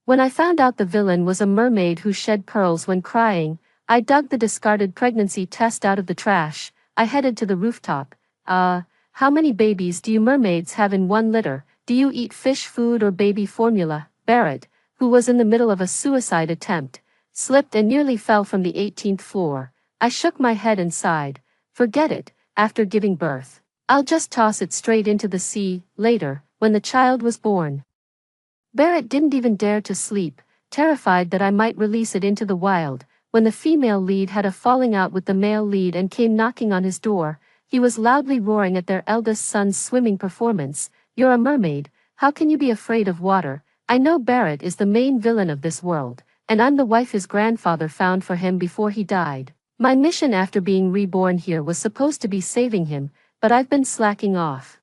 When I found out the villain was a mermaid who shed pearls when crying, I dug the discarded pregnancy test out of the trash. I headed to the rooftop. How many babies do you mermaids have in one litter? Do you eat fish food or baby formula? Barrett, who was in the middle of a suicide attempt, slipped and nearly fell from the 18th floor. I shook my head and sighed. Forget it, after giving birth. I'll just toss it straight into the sea, later, when the child was born. Barrett didn't even dare to sleep, terrified that I might release it into the wild. When the female lead had a falling out with the male lead and came knocking on his door, he was loudly roaring at their eldest son's swimming performance. You're a mermaid, how can you be afraid of water? I know Barrett is the main villain of this world, and I'm the wife his grandfather found for him before he died. My mission after being reborn here was supposed to be saving him, but I've been slacking off.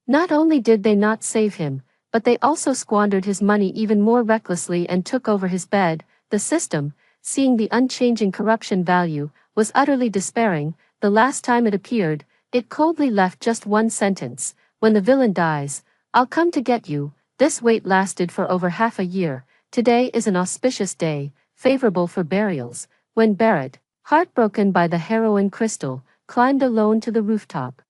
Not only did they not save him, but they also squandered his money even more recklessly and took over his bed. The system, seeing the unchanging corruption value, was utterly despairing. The last time it appeared, it coldly left just one sentence: when the villain dies, I'll come to get you. This wait lasted for over half a year. Today is an auspicious day, favorable for burials, when Barrett, heartbroken by the heroin crystal, climbed alone to the rooftop.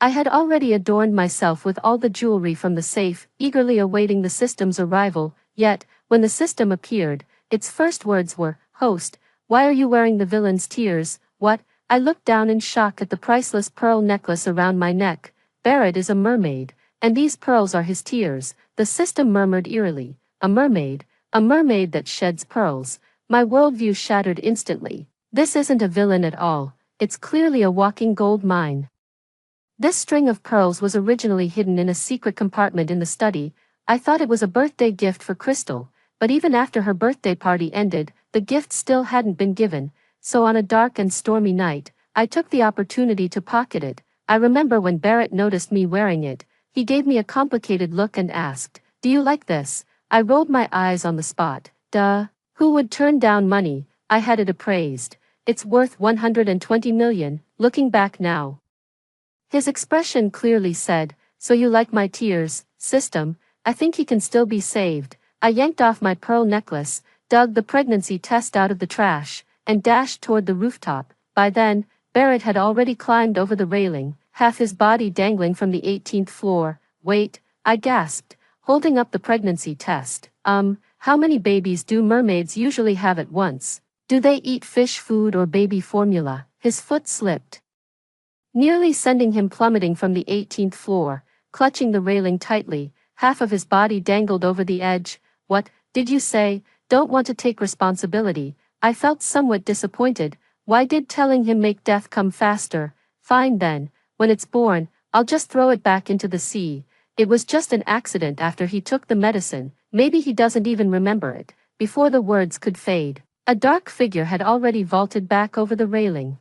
I had already adorned myself with all the jewelry from the safe, eagerly awaiting the system's arrival, yet, when the system appeared, its first words were, "Host, why are you wearing the villain's tears?" What? I looked down in shock at the priceless pearl necklace around my neck. Barrett is a mermaid, and these pearls are his tears, the system murmured eerily. A mermaid that sheds pearls. My worldview shattered instantly. This isn't a villain at all, it's clearly a walking gold mine. This string of pearls was originally hidden in a secret compartment in the study. I thought it was a birthday gift for Crystal, but even after her birthday party ended, the gift still hadn't been given, so on a dark and stormy night, I took the opportunity to pocket it. I remember when Barrett noticed me wearing it, he gave me a complicated look and asked, "Do you like this?" I rolled my eyes on the spot. Duh. Who would turn down money? I had it appraised. It's worth 120 million, looking back now. His expression clearly said, "So you like my tears, system? I think he can still be saved." I yanked off my pearl necklace, dug the pregnancy test out of the trash, and dashed toward the rooftop. By then, Barrett had already climbed over the railing, half his body dangling from the 18th floor. Wait, I gasped, holding up the pregnancy test. How many babies do mermaids usually have at once? Do they eat fish food or baby formula? His foot slipped, nearly sending him plummeting from the 18th floor. Clutching the railing tightly, half of his body dangled over the edge. What did you say? Don't want to take responsibility. I felt somewhat disappointed. Why did telling him make death come faster? Fine then, when it's born, I'll just throw it back into the sea. It was just an accident after he took the medicine. Maybe he doesn't even remember it. Before the words could fade, a dark figure had already vaulted back over the railing,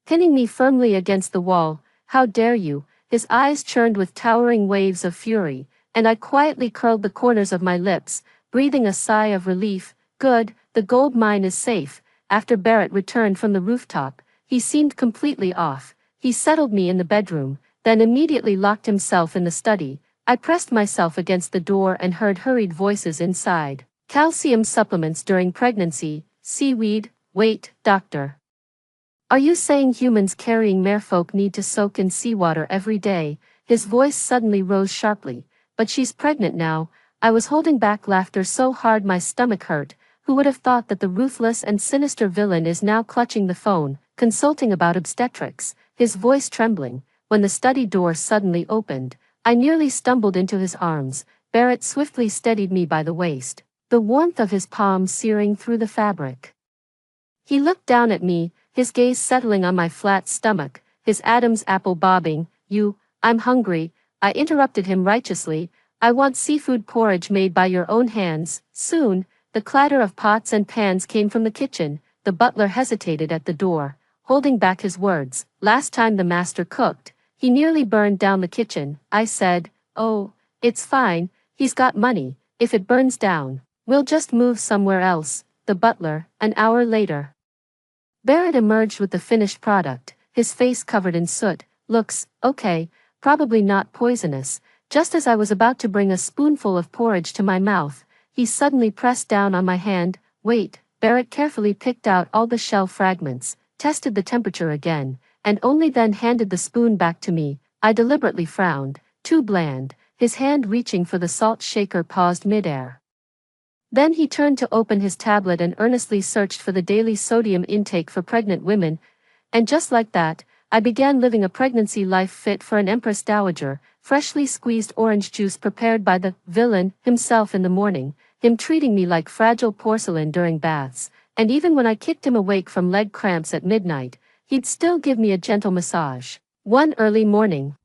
pinning me firmly against the wall. How dare you? His eyes churned with towering waves of fury, and I quietly curled the corners of my lips, breathing a sigh of relief. Good, the gold mine is safe. After Barrett returned from the rooftop, he seemed completely off. He settled me in the bedroom, then immediately locked himself in the study. I pressed myself against the door and heard hurried voices inside. Calcium supplements during pregnancy, seaweed. Wait, doctor. Are you saying humans carrying merfolk need to soak in seawater every day? His voice suddenly rose sharply. But she's pregnant now. I was holding back laughter so hard my stomach hurt. Who would have thought that the ruthless and sinister villain is now clutching the phone, consulting about obstetrics, his voice trembling. When the study door suddenly opened, I nearly stumbled into his arms. Barrett swiftly steadied me by the waist, the warmth of his palm searing through the fabric. He looked down at me, his gaze settling on my flat stomach, his Adam's apple bobbing. I'm hungry, I interrupted him righteously. I want seafood porridge made by your own hands, soon. The clatter of pots and pans came from the kitchen. The butler hesitated at the door, holding back his words. Last time the master cooked, he nearly burned down the kitchen. I said, "Oh, it's fine, he's got money. If it burns down, we'll just move somewhere else." The butler, an hour later. Barrett emerged with the finished product, his face covered in soot. "Looks okay, probably not poisonous." Just as I was about to bring a spoonful of porridge to my mouth, he suddenly pressed down on my hand. Wait, Barrett carefully picked out all the shell fragments, tested the temperature again, and only then handed the spoon back to me. I deliberately frowned, too bland. His hand reaching for the salt shaker paused midair. Then he turned to open his tablet and earnestly searched for the daily sodium intake for pregnant women, and just like that, I began living a pregnancy life fit for an empress dowager, freshly squeezed orange juice prepared by the villain himself in the morning, him treating me like fragile porcelain during baths, and even when I kicked him awake from leg cramps at midnight, he'd still give me a gentle massage. One early morning,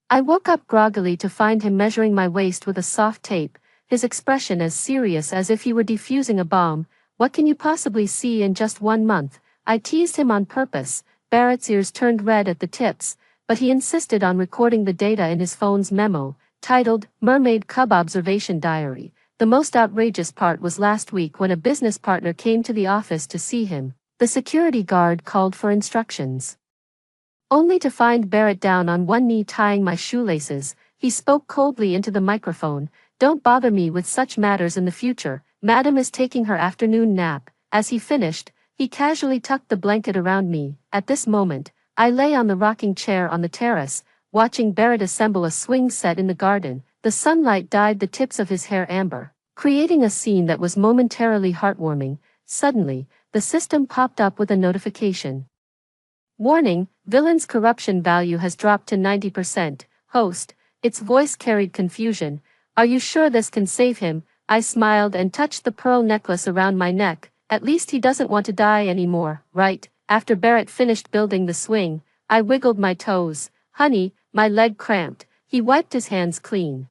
I woke up groggily to find him measuring my waist with a soft tape, his expression as serious as if he were defusing a bomb. What can you possibly see in just 1 month? I teased him on purpose. Barrett's ears turned red at the tips, but he insisted on recording the data in his phone's memo, titled Mermaid Cub Observation Diary. The most outrageous part was last week when a business partner came to the office to see him. The security guard called for instructions, only to find Barrett down on one knee tying my shoelaces. He spoke coldly into the microphone. Don't bother me with such matters in the future. Madam is taking her afternoon nap. As he finished, he casually tucked the blanket around me. At this moment, I lay on the rocking chair on the terrace, watching Barrett assemble a swing set in the garden. The sunlight dyed the tips of his hair amber, creating a scene that was momentarily heartwarming. Suddenly, the system popped up with a notification. Warning, villain's corruption value has dropped to 90%. Host, its voice carried confusion. Are you sure this can save him? I smiled and touched the pearl necklace around my neck. At least he doesn't want to die anymore, right? After Barrett finished building the swing, I wiggled my toes. Honey, my leg cramped. He wiped his hands clean,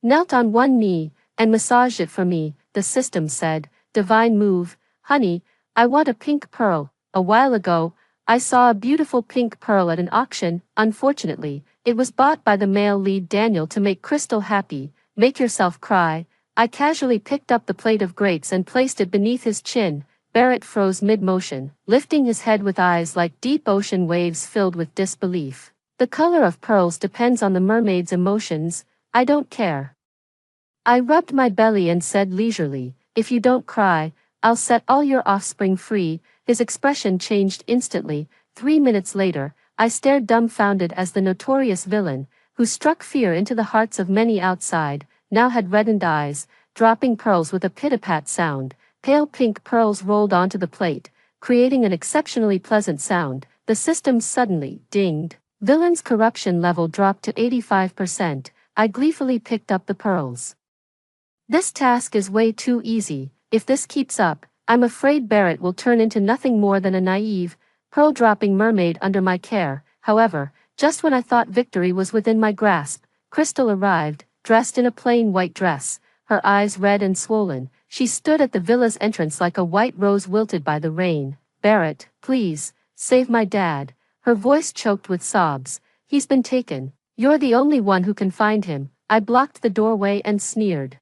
knelt on one knee, and massaged it for me. The system said, divine move. Honey, I want a pink pearl. A while ago, I saw a beautiful pink pearl at an auction. Unfortunately, it was bought by the male lead Daniel to make Crystal happy. Make yourself cry. I casually picked up the plate of grapes and placed it beneath his chin. Barrett froze mid-motion, lifting his head with eyes like deep ocean waves filled with disbelief. The color of pearls depends on the mermaid's emotions. I don't care. I rubbed my belly and said leisurely, if you don't cry, I'll set all your offspring free. His expression changed instantly. 3 minutes later, I stared dumbfounded as the notorious villain, who struck fear into the hearts of many outside, now had reddened eyes, dropping pearls with a pit-a-pat sound. Pale pink pearls rolled onto the plate, creating an exceptionally pleasant sound. The system suddenly dinged. Villain's corruption level dropped to 85%. I gleefully picked up the pearls. This task is way too easy. If this keeps up, I'm afraid Barrett will turn into nothing more than a naive, pearl-dropping mermaid under my care. However, just when I thought victory was within my grasp, Crystal arrived, dressed in a plain white dress, her eyes red and swollen. She stood at the villa's entrance like a white rose wilted by the rain. Barrett, please, save my dad. Her voice choked with sobs. He's been taken. You're the only one who can find him. I blocked the doorway and sneered.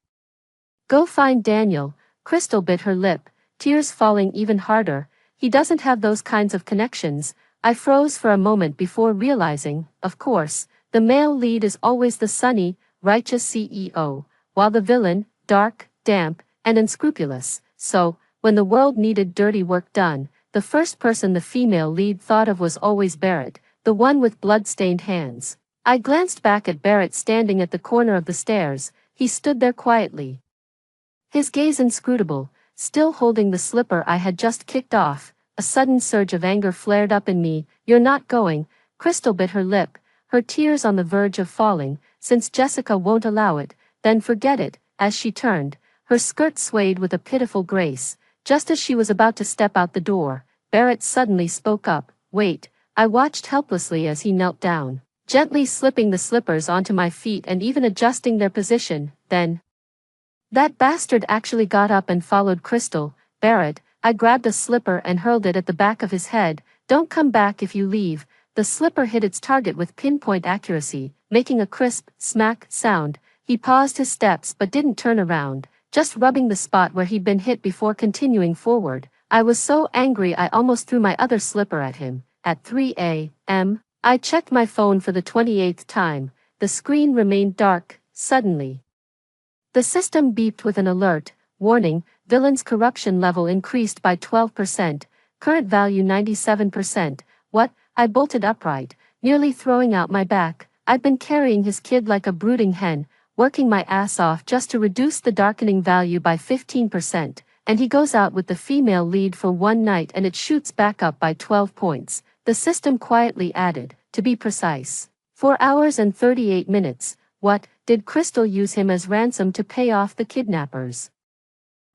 Go find Daniel. Crystal bit her lip, tears falling even harder. He doesn't have those kinds of connections. I froze for a moment before realizing, of course, the male lead is always the sunny, righteous CEO, while the villain, dark, damp, and unscrupulous. So, when the world needed dirty work done, the first person the female lead thought of was always Barrett, the one with blood-stained hands. I glanced back at Barrett standing at the corner of the stairs. He stood there quietly, his gaze inscrutable, still holding the slipper I had just kicked off. A sudden surge of anger flared up in me. You're not going. Crystal bit her lip, her tears on the verge of falling. Since Jessica won't allow it, then forget it. As she turned, her skirt swayed with a pitiful grace. Just as she was about to step out the door, Barrett suddenly spoke up. Wait. I watched helplessly as he knelt down, gently slipping the slippers onto my feet and even adjusting their position. Then, that bastard actually got up and followed Crystal. Barrett, I grabbed a slipper and hurled it at the back of his head. Don't come back if you leave. The slipper hit its target with pinpoint accuracy, making a crisp, smack sound. He paused his steps but didn't turn around, just rubbing the spot where he'd been hit before continuing forward. I was so angry I almost threw my other slipper at him. At 3 a.m., I checked my phone for the 28th time. The screen remained dark. Suddenly, The system beeped with an alert. Warning, villain's corruption level increased by 12%, current value 97%. What? I bolted upright, nearly throwing out my back. I'd been carrying his kid like a brooding hen, working my ass off just to reduce the darkening value by 15%, and he goes out with the female lead for one night and it shoots back up by 12 points. The system quietly added, to be precise, 4 hours and 38 minutes. What, did Crystal use him as ransom to pay off the kidnappers?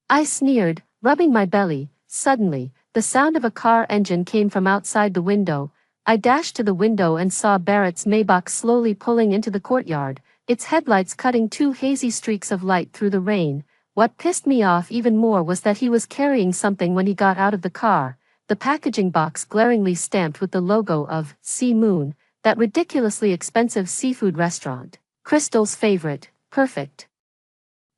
I sneered, rubbing my belly. Suddenly, the sound of a car engine came from outside the window. I dashed to the window and saw Barrett's Maybach slowly pulling into the courtyard, its headlights cutting two hazy streaks of light through the rain. What pissed me off even more was that he was carrying something when he got out of the car, the packaging box glaringly stamped with the logo of Sea Moon, that ridiculously expensive seafood restaurant. Crystal's favorite. Perfect.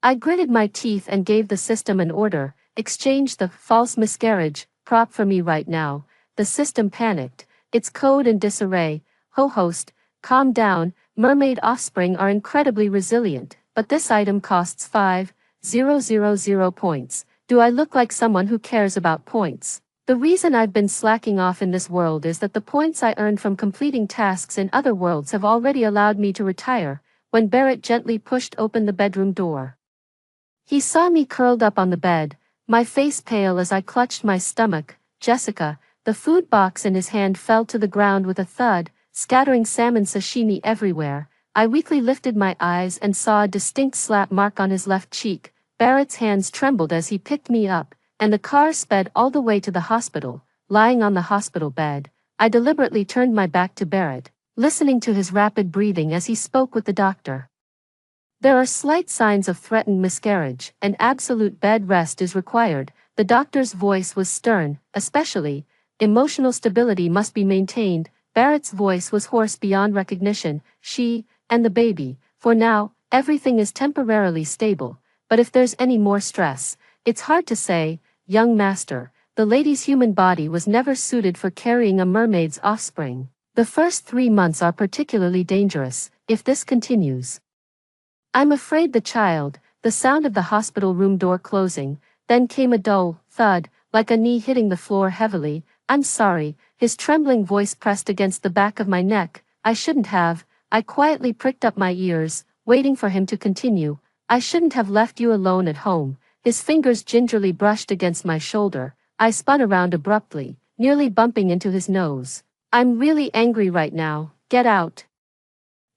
I gritted my teeth and gave the system an order. Exchange the false miscarriage prop for me right now. The system panicked, its code in disarray. Host, calm down. Mermaid offspring are incredibly resilient, but this item costs 5,000 points. Do I look like someone who cares about points? The reason I've been slacking off in this world is that the points I earned from completing tasks in other worlds have already allowed me to retire. When Barrett gently pushed open the bedroom door, he saw me curled up on the bed, my face pale as I clutched my stomach. Jessica, the food box in his hand fell to the ground with a thud, scattering salmon sashimi everywhere. I weakly lifted my eyes and saw a distinct slap mark on his left cheek. Barrett's hands trembled as he picked me up, and the car sped all the way to the hospital. Lying on the hospital bed, I deliberately turned my back to Barrett, listening to his rapid breathing as he spoke with the doctor. There are slight signs of threatened miscarriage, and absolute bed rest is required. The doctor's voice was stern, especially, emotional stability must be maintained. Barrett's voice was hoarse beyond recognition. She, and the baby, for now, everything is temporarily stable, but if there's any more stress, it's hard to say. Young master, the lady's human body was never suited for carrying a mermaid's offspring. The first 3 months are particularly dangerous, if this continues. I'm afraid the child. The sound of the hospital room door closing, then came a dull thud, like a knee hitting the floor heavily. I'm sorry, his trembling voice pressed against the back of my neck. I shouldn't have. I quietly pricked up my ears, waiting for him to continue. I shouldn't have left you alone at home. His fingers gingerly brushed against my shoulder. I spun around abruptly, nearly bumping into his nose. I'm really angry right now. Get out.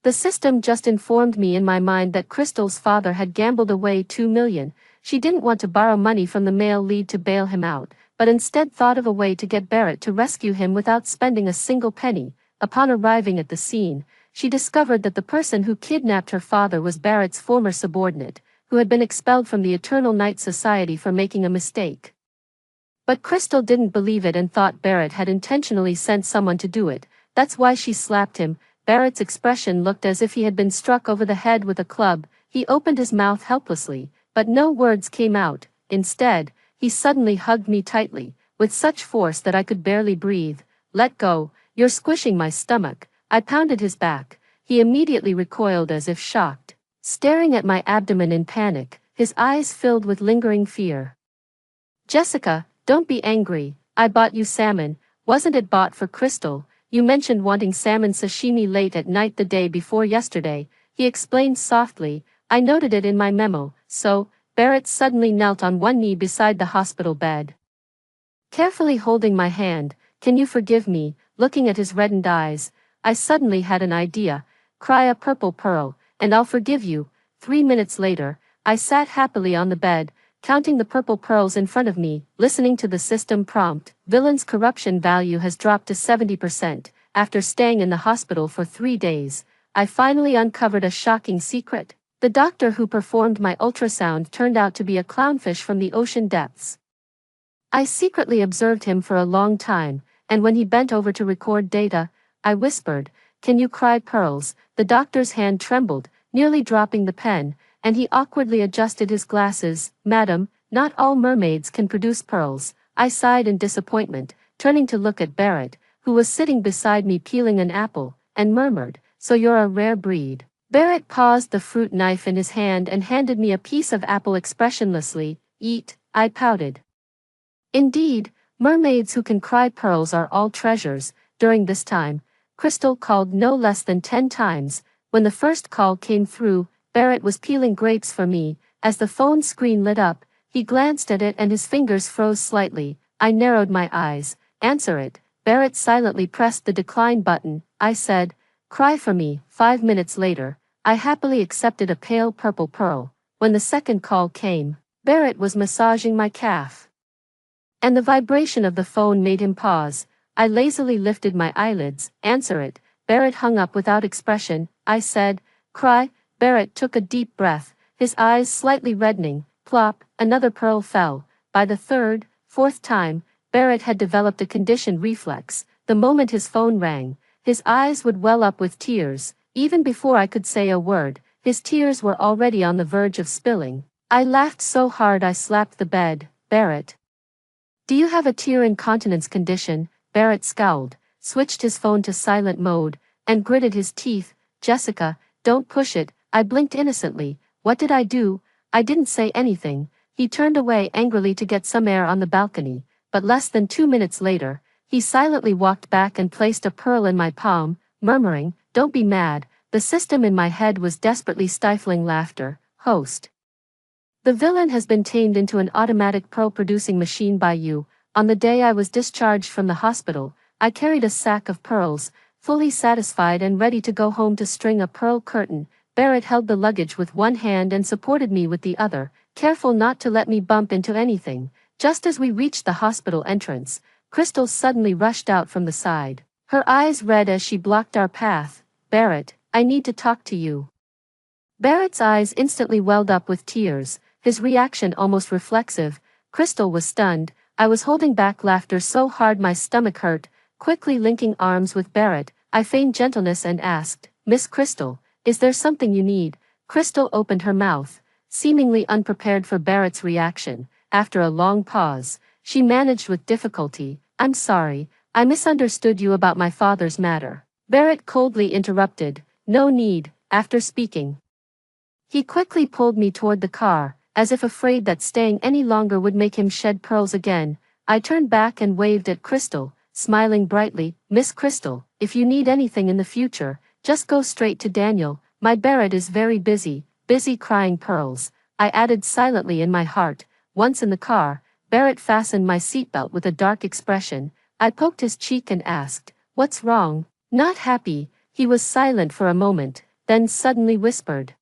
The system just informed me in my mind that Crystal's father had gambled away $2 million. She didn't want to borrow money from the male lead to bail him out, but instead thought of a way to get Barrett to rescue him without spending a single penny. Upon arriving at the scene, she discovered that the person who kidnapped her father was Barrett's former subordinate, who had been expelled from the Eternal Night Society for making a mistake. But Crystal didn't believe it and thought Barrett had intentionally sent someone to do it. That's why she slapped him. Barrett's expression looked as if he had been struck over the head with a club. He opened his mouth helplessly, but no words came out. Instead, he suddenly hugged me tightly, with such force that I could barely breathe. Let go, you're squishing my stomach. I pounded his back. He immediately recoiled as if shocked, staring at my abdomen in panic, his eyes filled with lingering fear. Jessica, don't be angry. I bought you salmon. Wasn't it bought for Crystal? You mentioned wanting salmon sashimi late at night the day before yesterday, he explained softly. I noted it in my memo. So, Barrett suddenly knelt on one knee beside the hospital bed, carefully holding my hand. Can you forgive me? Looking at his reddened eyes, I suddenly had an idea. Cry a purple pearl, and I'll forgive you. 3 minutes later, I sat happily on the bed, counting the purple pearls in front of me, listening to the system prompt. Villain's corruption value has dropped to 70%. After staying in the hospital for 3 days, I finally uncovered a shocking secret. The doctor who performed my ultrasound turned out to be a clownfish from the ocean depths. I secretly observed him for a long time, and when he bent over to record data, I whispered, "Can you cry pearls?" The doctor's hand trembled, nearly dropping the pen, and he awkwardly adjusted his glasses. "Madam, not all mermaids can produce pearls." I sighed in disappointment, turning to look at Barrett, who was sitting beside me peeling an apple, and murmured, "So you're a rare breed." Barrett paused the fruit knife in his hand and handed me a piece of apple expressionlessly. Eat, I pouted. Indeed, mermaids who can cry pearls are all treasures. During this time, Crystal called no less than 10 times. When the first call came through, Barrett was peeling grapes for me. As the phone screen lit up, he glanced at it and his fingers froze slightly. I narrowed my eyes. Answer it. Barrett silently pressed the decline button. I said, cry for me. 5 minutes later, I happily accepted a pale purple pearl. When the second call came, Barrett was massaging my calf. And the vibration of the phone made him pause. I lazily lifted my eyelids. Answer it. Barrett hung up without expression. I said, cry. Barrett took a deep breath, his eyes slightly reddening. Plop, another pearl fell. By the third, fourth time, Barrett had developed a conditioned reflex. The moment his phone rang, his eyes would well up with tears. Even before I could say a word, his tears were already on the verge of spilling. I laughed so hard I slapped the bed. Barrett, do you have a tear incontinence condition? Barrett scowled, switched his phone to silent mode, and gritted his teeth. Jessica, don't push it. I blinked innocently. What did I do? I didn't say anything. He turned away angrily to get some air on the balcony, but less than 2 minutes later, he silently walked back and placed a pearl in my palm, murmuring, don't be mad. The system in my head was desperately stifling laughter. Host. The villain has been tamed into an automatic pearl-producing machine by you. On the day I was discharged from the hospital, I carried a sack of pearls, fully satisfied and ready to go home to string a pearl curtain. Barrett held the luggage with one hand and supported me with the other, careful not to let me bump into anything. Just as we reached the hospital entrance, Crystal suddenly rushed out from the side, her eyes red as she blocked our path. Barrett, I need to talk to you. Barrett's eyes instantly welled up with tears, his reaction almost reflexive. Crystal was stunned. I was holding back laughter so hard my stomach hurt. Quickly linking arms with Barrett, I feigned gentleness and asked, Miss Crystal, is there something you need? Crystal opened her mouth, seemingly unprepared for Barrett's reaction. After a long pause, she managed with difficulty, I'm sorry, I misunderstood you about my father's matter. Barrett coldly interrupted, no need. After speaking, he quickly pulled me toward the car, as if afraid that staying any longer would make him shed pearls again. I turned back and waved at Crystal, smiling brightly, Miss Crystal, if you need anything in the future, just go straight to Daniel. My Barrett is very busy crying pearls. I added silently in my heart. Once in the car, Barrett fastened my seatbelt with a dark expression. I poked his cheek and asked, what's wrong? Not happy. He was silent for a moment, then suddenly whispered,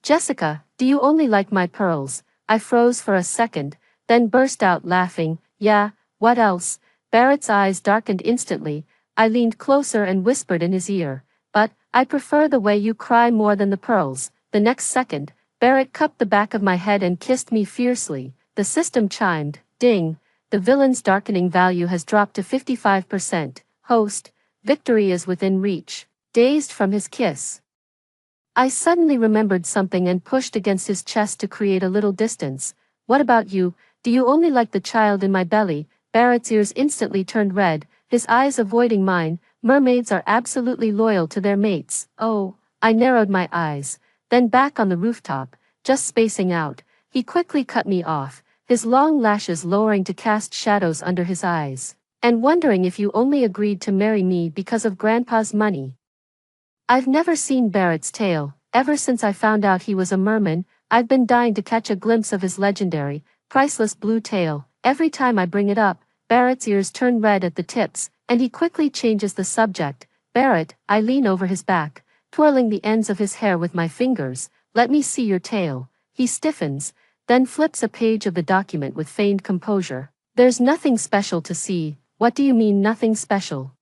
Jessica, do you only like my pearls? I froze for a second, then burst out laughing. Yeah, what else? Barrett's eyes darkened instantly. I leaned closer and whispered in his ear, but I prefer the way you cry more than the pearls. The next second, Barrett cupped the back of my head and kissed me fiercely. The system chimed. Ding. The villain's darkening value has dropped to 55%. Host. Victory is within reach. Dazed from his kiss, I suddenly remembered something and pushed against his chest to create a little distance. What about you? Do you only like the child in my belly? Barrett's ears instantly turned red, his eyes avoiding mine. Mermaids are absolutely loyal to their mates. Oh, I narrowed my eyes. Then back on the rooftop, just spacing out, he quickly cut me off, his long lashes lowering to cast shadows under his eyes. And wondering if you only agreed to marry me because of Grandpa's money. I've never seen Barrett's tail. Ever since I found out he was a merman, I've been dying to catch a glimpse of his legendary, priceless blue tail. Every time I bring it up, Barrett's ears turn red at the tips, and he quickly changes the subject. Barrett, I lean over his back, twirling the ends of his hair with my fingers. Let me see your tail. He stiffens, then flips a page of the document with feigned composure. There's nothing special to see. What do you mean nothing special?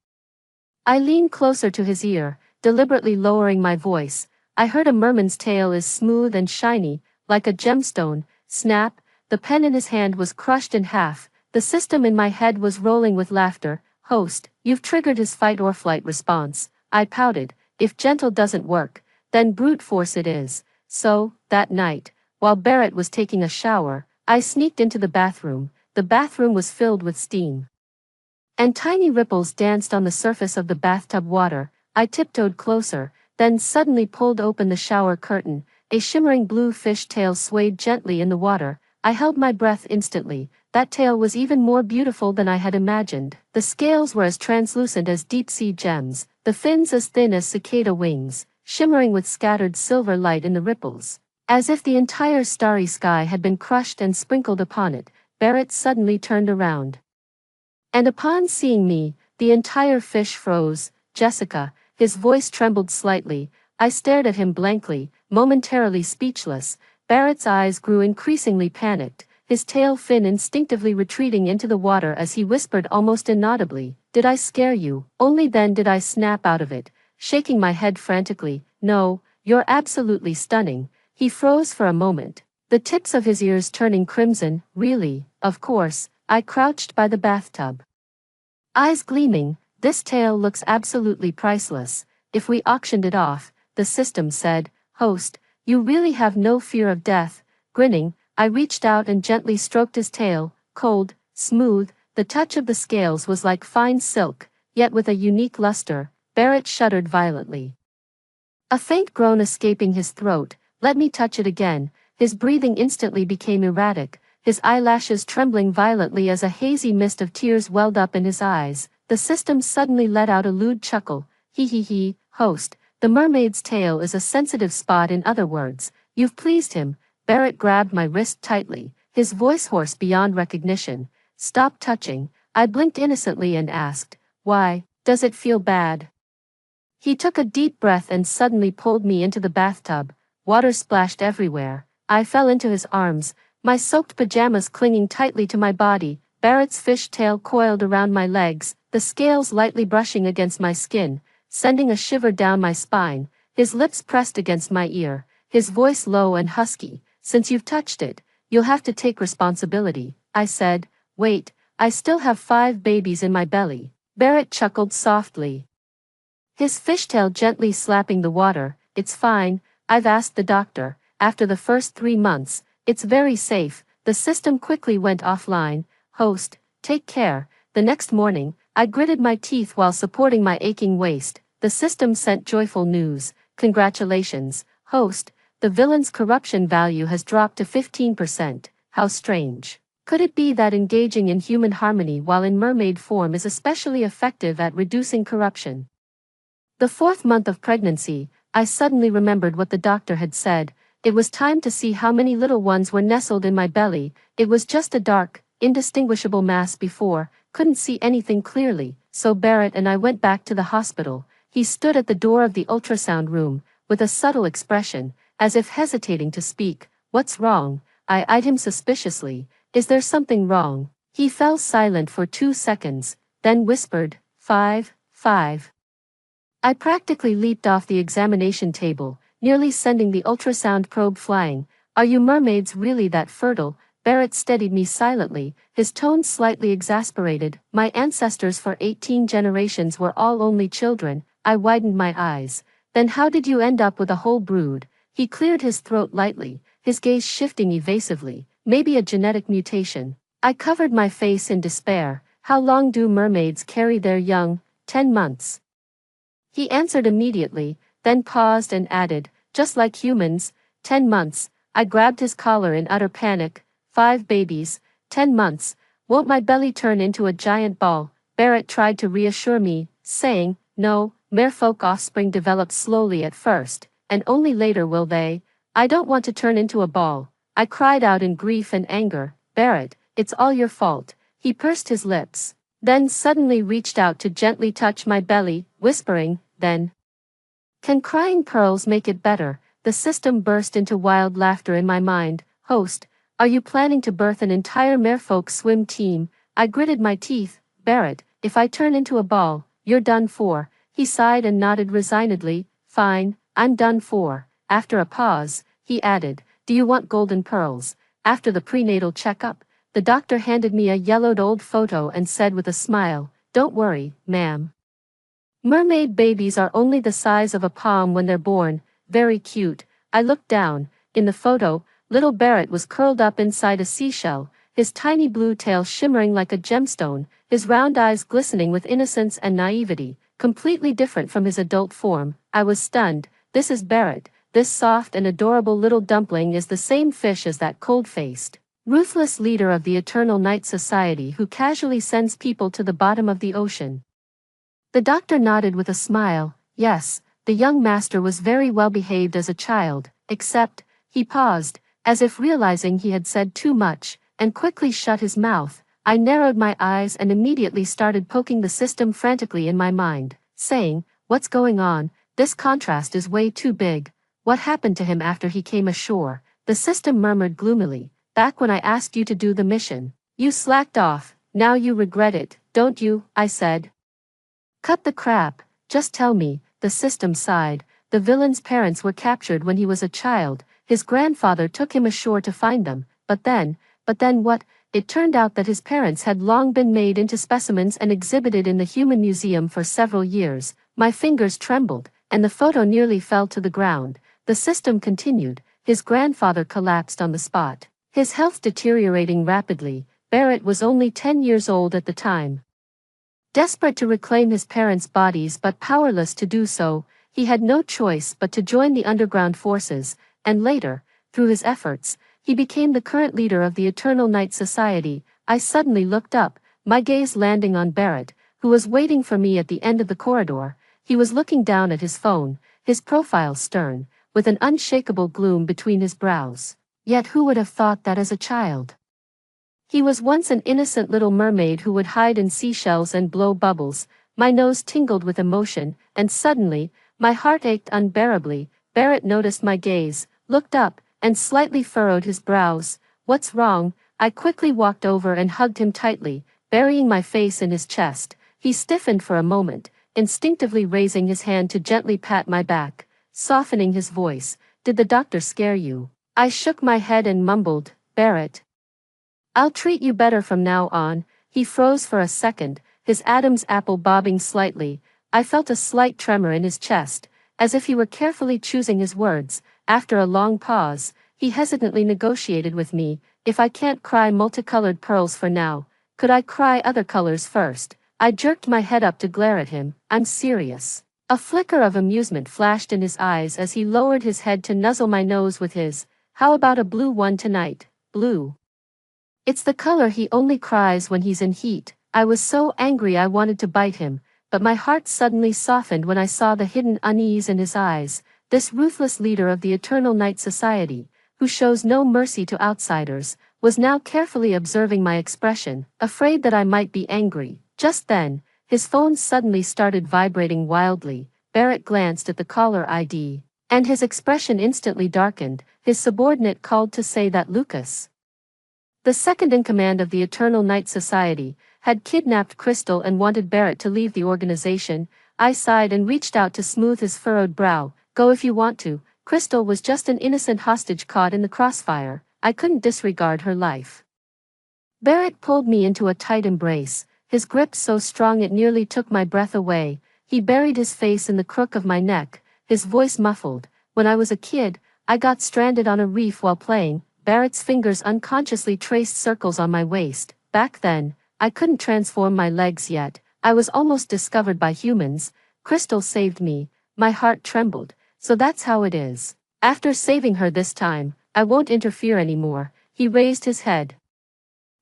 I lean closer to his ear, deliberately lowering my voice. I heard a merman's tail is smooth and shiny, like a gemstone. Snap, the pen in his hand was crushed in half. The system in my head was rolling with laughter. Host, you've triggered his fight or flight response. I pouted. If gentle doesn't work, then brute force it is. So, that night, while Barrett was taking a shower, I sneaked into the bathroom. The bathroom was filled with steam, and tiny ripples danced on the surface of the bathtub water. I tiptoed closer, then suddenly pulled open the shower curtain. A shimmering blue fish tail swayed gently in the water. I held my breath instantly. That tail was even more beautiful than I had imagined. The scales were as translucent as deep-sea gems, the fins as thin as cicada wings, shimmering with scattered silver light in the ripples. As if the entire starry sky had been crushed and sprinkled upon it, Barrett suddenly turned around. And upon seeing me, the entire fish froze. Jessica, his voice trembled slightly. I stared at him blankly, momentarily speechless. Barrett's eyes grew increasingly panicked, his tail fin instinctively retreating into the water as he whispered almost inaudibly, "Did I scare you?" Only then did I snap out of it, shaking my head frantically. "No, you're absolutely stunning." He froze for a moment, the tips of his ears turning crimson. "Really, of course." I crouched by the bathtub, eyes gleaming. "This tail looks absolutely priceless. If we auctioned it off," the system said. "Host, you really have no fear of death." Grinning, I reached out and gently stroked his tail, cold, smooth. The touch of the scales was like fine silk, yet with a unique luster. Barrett shuddered violently, a faint groan escaping his throat. "Let me touch it again." His breathing instantly became erratic, his eyelashes trembling violently as a hazy mist of tears welled up in his eyes. The system suddenly let out a lewd chuckle. "He, host, the mermaid's tail is a sensitive spot. In other words, you've pleased him." Barrett grabbed my wrist tightly, his voice hoarse beyond recognition. "Stop touching." I blinked innocently and asked, "Why, does it feel bad?" He took a deep breath and suddenly pulled me into the bathtub. Water splashed everywhere. I fell into his arms, my soaked pajamas clinging tightly to my body. Barrett's fish tail coiled around my legs, the scales lightly brushing against my skin, sending a shiver down my spine. His lips pressed against my ear, his voice low and husky. "Since you've touched it, you'll have to take responsibility." I said. "Wait, I still have 5 babies in my belly." Barrett chuckled softly, his fishtail gently slapping the water. "It's fine. I've asked the doctor. After the first 3 months, it's very safe." The system quickly went offline. "Host, take care." The next morning, I gritted my teeth while supporting my aching waist. The system sent joyful news. "Congratulations, host. The villain's corruption value has dropped to 15%. How strange. Could it be that engaging in human harmony while in mermaid form is especially effective at reducing corruption?" The 4th month of pregnancy, I suddenly remembered what the doctor had said. It was time to see how many little ones were nestled in my belly. It was just a dark, indistinguishable mass before, couldn't see anything clearly, so Barrett and I went back to the hospital. He stood at the door of the ultrasound room, with a subtle expression, as if hesitating to speak. "What's wrong?" I eyed him suspiciously. "Is there something wrong?" He fell silent for 2 seconds, then whispered, "5. I practically leaped off the examination table, nearly sending the ultrasound probe flying. "Are you mermaids really that fertile?" Barrett steadied me silently, his tone slightly exasperated. "My ancestors for 18 generations were all only children." I widened my eyes. "Then how did you end up with a whole brood?" He cleared his throat lightly, his gaze shifting evasively. "Maybe a genetic mutation." I covered my face in despair. "How long do mermaids carry their young?" 10 months. He answered immediately, then paused and added, "Just like humans, 10 months. I grabbed his collar in utter panic. 5 babies, 10 months. Won't my belly turn into a giant ball?" Barrett tried to reassure me, saying, "No, merfolk offspring develop slowly at first, and only later will they." "I don't want to turn into a ball." I cried out in grief and anger. "Barrett, it's all your fault." He pursed his lips, then suddenly reached out to gently touch my belly, whispering, "Then can crying pearls make it better?" The system burst into wild laughter in my mind. "Host, are you planning to birth an entire merfolk swim team?" I gritted my teeth. "Barrett, if I turn into a ball, you're done for." He sighed and nodded resignedly. "Fine, I'm done for." After a pause, he added, "Do you want golden pearls?" After the prenatal checkup, the doctor handed me a yellowed old photo and said with a smile, "Don't worry, ma'am. Mermaid babies are only the size of a palm when they're born." Very cute. I looked down. In the photo, little Barrett was curled up inside a seashell, his tiny blue tail shimmering like a gemstone, his round eyes glistening with innocence and naivety. completely different from his adult form. I was stunned. This is Barrett. This soft and adorable little dumpling is the same fish as that cold-faced, ruthless leader of the Eternal Night Society who casually sends people to the bottom of the ocean. The doctor nodded with a smile. Yes, the young master was very well behaved as a child, except, he paused, as if realizing he had said too much, and quickly shut his mouth. I narrowed my eyes and immediately started poking the system frantically in my mind, saying, "What's going on? This contrast is way too big. What happened to him after he came ashore?" The system murmured gloomily, "Back when I asked you to do the mission, you slacked off. Now you regret it, don't you?" I said. "Cut the crap, just tell me," the system sighed. "The villain's parents were captured when he was a child. His grandfather took him ashore to find them, but then what? It turned out that his parents had long been made into specimens and exhibited in the Human Museum for several years." My fingers trembled, and the photo nearly fell to the ground. The system continued. "His grandfather collapsed on the spot, his health deteriorating rapidly. Barrett was only 10 years old at the time. Desperate to reclaim his parents' bodies but powerless to do so, he had no choice but to join the underground forces, and later, through his efforts, he became the current leader of the Eternal Night Society." I suddenly looked up, my gaze landing on Barrett, who was waiting for me at the end of the corridor. He was looking down at his phone, his profile stern, with an unshakable gloom between his brows. Yet who would have thought that as a child? He was once an innocent little mermaid who would hide in seashells and blow bubbles. My nose tingled with emotion, and suddenly, my heart ached unbearably. Barrett noticed my gaze, looked up, and slightly furrowed his brows. "What's wrong?" I quickly walked over and hugged him tightly, burying my face in his chest. He stiffened for a moment, instinctively raising his hand to gently pat my back, softening his voice. "Did the doctor scare you?" I shook my head and mumbled, "Barrett, I'll treat you better from now on." He froze for a second, his Adam's apple bobbing slightly. I felt a slight tremor in his chest, as if he were carefully choosing his words. After a long pause, he hesitantly negotiated with me. "If I can't cry multicolored pearls for now, could I cry other colors first?" I jerked my head up to glare at him. "I'm serious." A flicker of amusement flashed in his eyes as he lowered his head to nuzzle my nose with his. "How about a blue one tonight?" "Blue? It's the color he only cries when he's in heat." I was so angry I wanted to bite him, but my heart suddenly softened when I saw the hidden unease in his eyes. This ruthless leader of the Eternal Night Society, who shows no mercy to outsiders, was now carefully observing my expression, afraid that I might be angry. Just then, his phone suddenly started vibrating wildly. Barrett glanced at the caller ID, and his expression instantly darkened. His subordinate called to say that Lucas, the second in command of the Eternal Night Society, had kidnapped Crystal and wanted Barrett to leave the organization. I sighed and reached out to smooth his furrowed brow. "Go if you want to. Crystal was just an innocent hostage caught in the crossfire. I couldn't disregard her life." Barrett pulled me into a tight embrace, his grip so strong it nearly took my breath away. He buried his face in the crook of my neck, his voice muffled. "When I was a kid, I got stranded on a reef while playing." Barrett's fingers unconsciously traced circles on my waist. "Back then, I couldn't transform my legs yet. I was almost discovered by humans. Crystal saved me." My heart trembled. "So that's how it is. After saving her this time, I won't interfere anymore." He raised his head,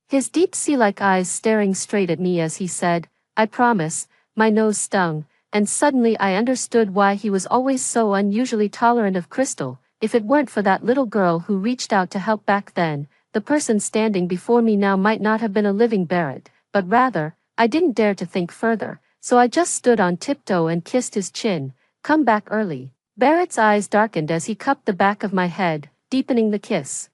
his deep sea-like eyes staring straight at me as he said, "I promise." My nose stung, and suddenly I understood why he was always so unusually tolerant of Crystal. If it weren't for that little girl who reached out to help back then, the person standing before me now might not have been a living Barrett, but rather, I didn't dare to think further, so I just stood on tiptoe and kissed his chin. "Come back early." Barrett's eyes darkened as he cupped the back of my head, deepening the kiss.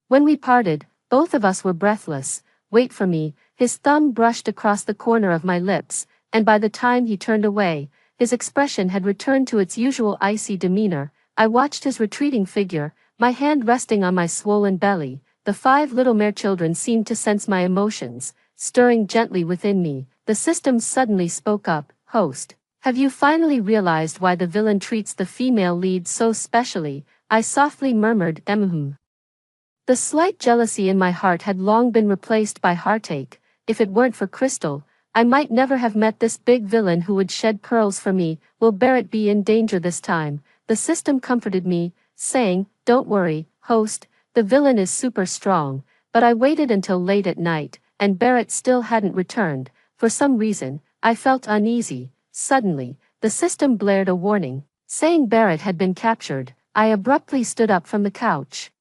When we parted, both of us were breathless. "Wait for me." His thumb brushed across the corner of my lips, and by the time he turned away, his expression had returned to its usual icy demeanor. I watched his retreating figure, my hand resting on my swollen belly. The 5 little mare children seemed to sense my emotions, stirring gently within me. The system suddenly spoke up. "Host, have you finally realized why the villain treats the female lead so specially?" I softly murmured, The slight jealousy in my heart had long been replaced by heartache. If it weren't for Crystal, I might never have met this big villain who would shed pearls for me. Will Barrett be in danger this time? The system comforted me, saying, don't worry, host, the villain is super strong. But I waited until late at night, and Barrett still hadn't returned. For some reason, I felt uneasy. Suddenly, the system blared a warning, saying Barrett had been captured. I abruptly stood up from the couch,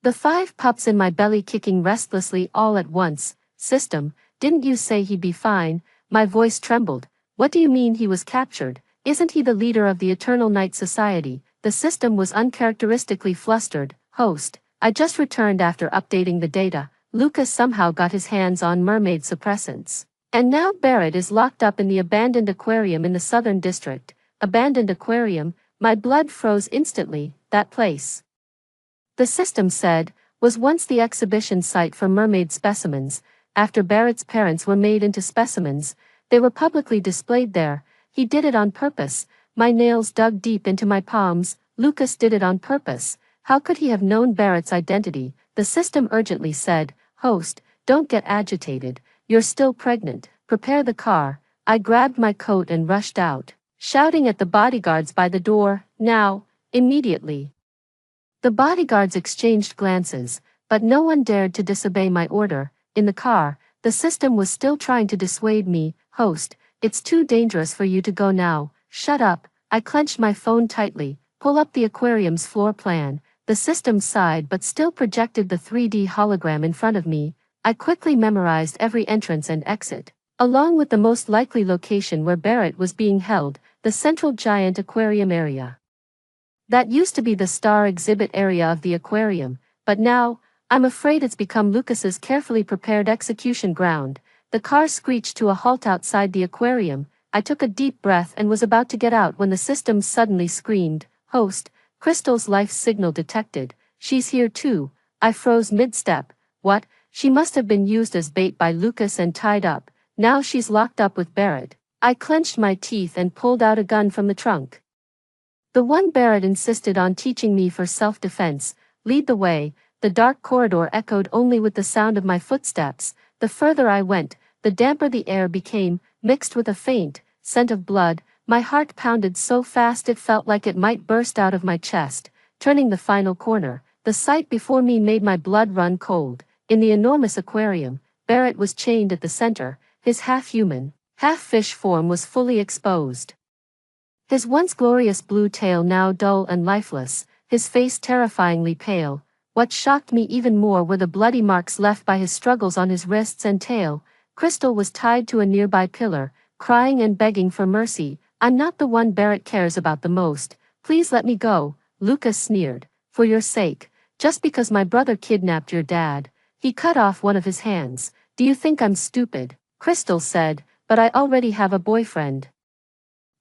the 5 pups in my belly kicking restlessly all at once. System, didn't you say he'd be fine? My voice trembled. What do you mean he was captured? Isn't he the leader of the Eternal Night Society? The system was uncharacteristically flustered. Host, I just returned after updating the data. Lucas somehow got his hands on mermaid suppressants. And now Barrett is locked up in the abandoned aquarium in the Southern District. Abandoned aquarium? My blood froze instantly. That place, the system said, was once the exhibition site for mermaid specimens. After Barrett's parents were made into specimens, they were publicly displayed there. He did it on purpose. My nails dug deep into my palms. Lucas did it on purpose. How could he have known Barrett's identity? The system urgently said, host, don't get agitated. You're still pregnant. Prepare the car. I grabbed my coat and rushed out, shouting at the bodyguards by the door, now, immediately. The bodyguards exchanged glances, but no one dared to disobey my order. In the car, the system was still trying to dissuade me. Host, it's too dangerous for you to go now. Shut up. I clenched my phone tightly. Pull up the aquarium's floor plan. The system sighed but still projected the 3D hologram in front of me. I quickly memorized every entrance and exit, along with the most likely location where Barrett was being held, the central giant aquarium area. That used to be the star exhibit area of the aquarium, but now, I'm afraid it's become Lucas's carefully prepared execution ground. The car screeched to a halt outside the aquarium. I took a deep breath and was about to get out when the system suddenly screamed, host, Crystal's life signal detected. She's here too. I froze mid-step. What? She must have been used as bait by Lucas and tied up. Now she's locked up with Barrett. I clenched my teeth and pulled out a gun from the trunk. The one Barrett insisted on teaching me for self-defense. Lead the way. The dark corridor echoed only with the sound of my footsteps. The further I went, the damper the air became, mixed with a faint scent of blood. My heart pounded so fast it felt like it might burst out of my chest. Turning the final corner, the sight before me made my blood run cold. In the enormous aquarium, Barrett was chained at the center. His half-human, half-fish form was fully exposed. His once glorious blue tail now dull and lifeless, his face terrifyingly pale. What shocked me even more were the bloody marks left by his struggles on his wrists and tail. Crystal was tied to a nearby pillar, crying and begging for mercy. I'm not the one Barrett cares about the most. Please let me go, Lucas sneered. For your sake, just because my brother kidnapped your dad. He cut off one of his hands. Do you think I'm stupid? Crystal said, but I already have a boyfriend.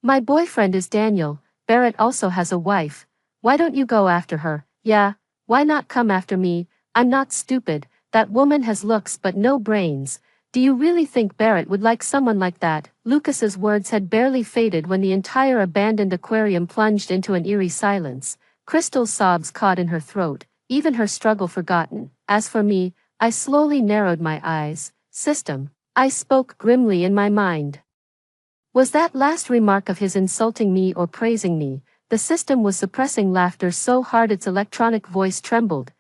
My boyfriend is Daniel. Barrett also has a wife. Why don't you go after her? Yeah, why not come after me? I'm not stupid. That woman has looks but no brains. Do you really think Barrett would like someone like that? Lucas's words had barely faded when the entire abandoned aquarium plunged into an eerie silence. Crystal's sobs caught in her throat, even her struggle forgotten. As for me, I slowly narrowed my eyes. System, I spoke grimly in my mind. Was that last remark of his insulting me or praising me? The system was suppressing laughter so hard its electronic voice trembled.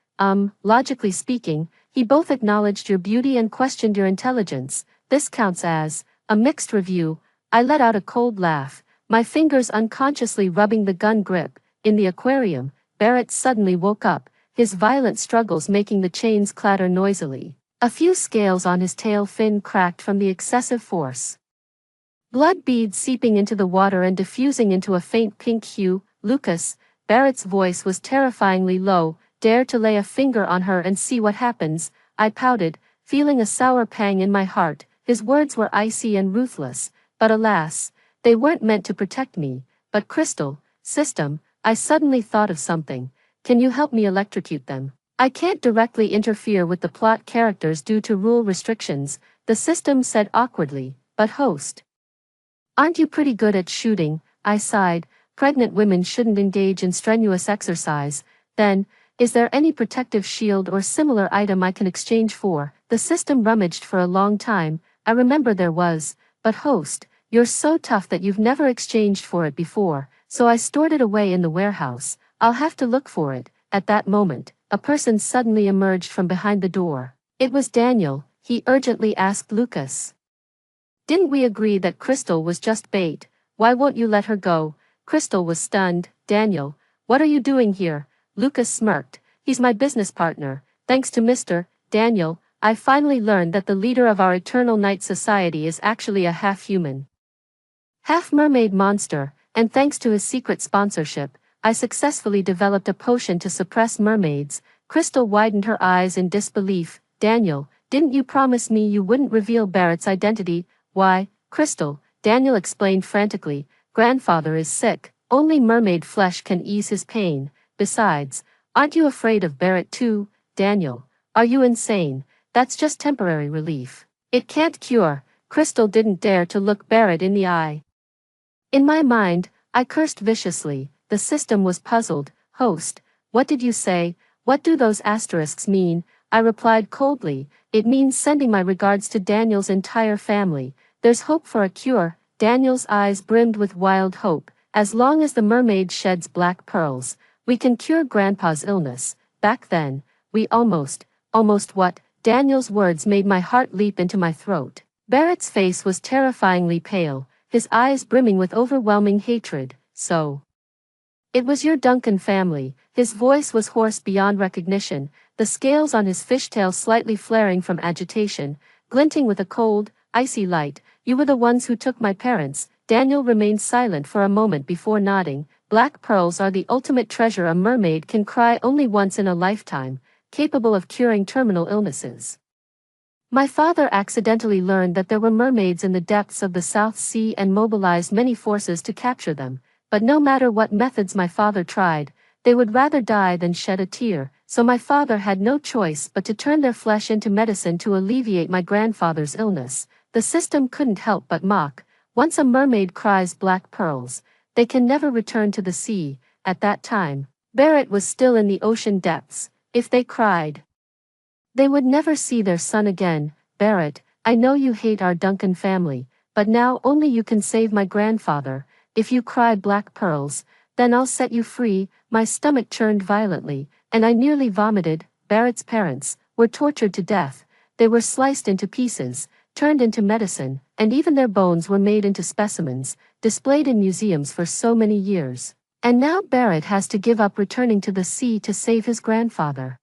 Logically speaking, he both acknowledged your beauty and questioned your intelligence. This counts as a mixed review. I let out a cold laugh, my fingers unconsciously rubbing the gun grip. In the aquarium, Barrett suddenly woke up, his violent struggles making the chains clatter noisily. A few scales on his tail fin cracked from the excessive force. Blood beads seeping into the water and diffusing into a faint pink hue. Lucas, Barrett's voice was terrifyingly low. Dare to lay a finger on her and see what happens. I pouted, feeling a sour pang in my heart. His words were icy and ruthless, but alas, they weren't meant to protect me. But Crystal, system, I suddenly thought of something. Can you help me electrocute them? I can't directly interfere with the plot characters due to rule restrictions, the system said awkwardly, but host, aren't you pretty good at shooting? I sighed. Pregnant women shouldn't engage in strenuous exercise. Then, is there any protective shield or similar item I can exchange for? The system rummaged for a long time, I remember there was, but host, you're so tough that you've never exchanged for it before, so I stored it away in the warehouse. I'll have to look for it. At that moment, a person suddenly emerged from behind the door. It was Daniel. He urgently asked Lucas. Didn't we agree that Crystal was just bait? Why won't you let her go? Crystal was stunned. Daniel, what are you doing here? Lucas smirked. He's my business partner. Thanks to Mr. Daniel, I finally learned that the leader of our Eternal Night Society is actually a half-human, half-mermaid monster, and thanks to his secret sponsorship, I successfully developed a potion to suppress mermaids. Crystal widened her eyes in disbelief. Daniel, didn't you promise me you wouldn't reveal Barrett's identity? Why, Crystal, Daniel explained frantically, grandfather is sick, only mermaid flesh can ease his pain. Besides, aren't you afraid of Barrett too? Daniel, are you insane? That's just temporary relief. It can't cure. Crystal didn't dare to look Barrett in the eye. In my mind, I cursed viciously. The system was puzzled. Host, what did you say? What do those asterisks mean? I replied coldly, it means sending my regards to Daniel's entire family. There's hope for a cure. Daniel's eyes brimmed with wild hope. As long as the mermaid sheds black pearls, we can cure Grandpa's illness. Back then, we almost what? Daniel's words made my heart leap into my throat. Barrett's face was terrifyingly pale, his eyes brimming with overwhelming hatred. So it was your Duncan family. His voice was hoarse beyond recognition, the scales on his fishtail slightly flaring from agitation, glinting with a cold, icy light. You were the ones who took my parents. Daniel remained silent for a moment before nodding. Black pearls are the ultimate treasure a mermaid can cry only once in a lifetime, capable of curing terminal illnesses. My father accidentally learned that there were mermaids in the depths of the South Sea and mobilized many forces to capture them, but no matter what methods my father tried, they would rather die than shed a tear, so my father had no choice but to turn their flesh into medicine to alleviate my grandfather's illness. The system couldn't help but mock. Once a mermaid cries black pearls, they can never return to the sea. At that time, Barrett was still in the ocean depths. If they cried, they would never see their son again. Barrett, I know you hate our Duncan family, but now only you can save my grandfather. If you cry black pearls, then I'll set you free. My stomach churned violently, and I nearly vomited. Barrett's parents were tortured to death. They were sliced into pieces, turned into medicine, and even their bones were made into specimens, displayed in museums for so many years. And now Barrett has to give up returning to the sea to save his grandfather.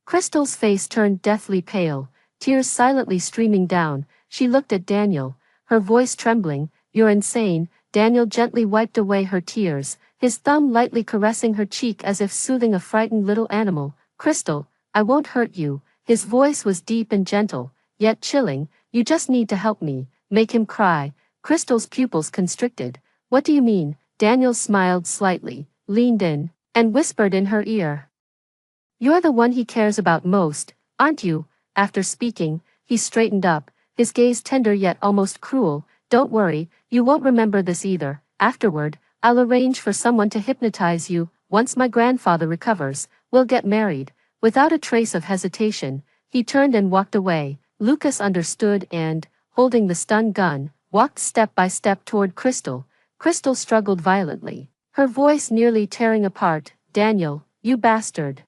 Crystal's face turned deathly pale, tears silently streaming down. She looked at Daniel, her voice trembling. You're insane. Daniel gently wiped away her tears, his thumb lightly caressing her cheek as if soothing a frightened little animal. Crystal, I won't hurt you. His voice was deep and gentle, yet chilling. You just need to help me, make him cry. Crystal's pupils constricted. What do you mean? Daniel smiled slightly, leaned in, and whispered in her ear. You're the one he cares about most, aren't you? After speaking, he straightened up, his gaze tender yet almost cruel. Don't worry, you won't remember this either. Afterward, I'll arrange for someone to hypnotize you. Once my grandfather recovers, we'll get married. Without a trace of hesitation, he turned and walked away. Lucas understood and, holding the stun gun, walked step by step toward Crystal. Crystal struggled violently, her voice nearly tearing apart. Daniel, you bastard.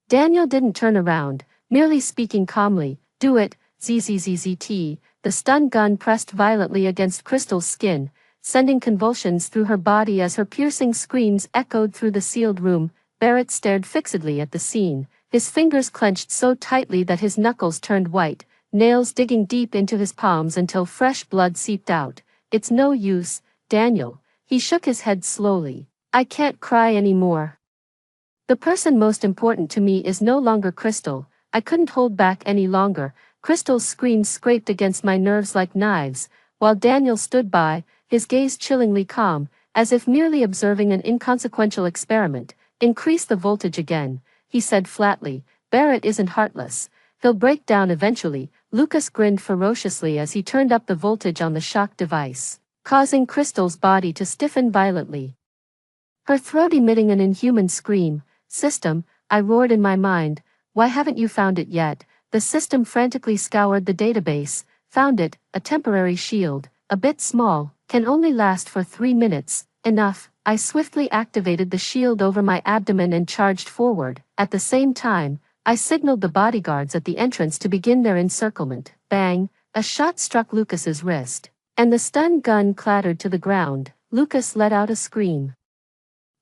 Daniel didn't turn around, merely speaking calmly. Do it, zzzt. The stun gun pressed violently against Crystal's skin, sending convulsions through her body as her piercing screams echoed through the sealed room. Barrett stared fixedly at the scene, his fingers clenched so tightly that his knuckles turned white, nails digging deep into his palms until fresh blood seeped out. It's no use, Daniel. He shook his head slowly. I can't cry anymore. The person most important to me is no longer Crystal. I couldn't hold back any longer. Crystal's screams scraped against my nerves like knives, while Daniel stood by, his gaze chillingly calm, as if merely observing an inconsequential experiment. Increase the voltage again, he said flatly. Barrett isn't heartless. He'll break down eventually. Lucas grinned ferociously as he turned up the voltage on the shock device, causing Crystal's body to stiffen violently, her throat emitting an inhuman scream. System, I roared in my mind, why haven't you found it yet? The system frantically scoured the database, Found it, a temporary shield, a bit small, can only last for 3 minutes, enough. I swiftly activated the shield over my abdomen and charged forward. At the same time, I signaled the bodyguards at the entrance to begin their encirclement. Bang! A shot struck Lucas's wrist, and the stun gun clattered to the ground. Lucas let out a scream,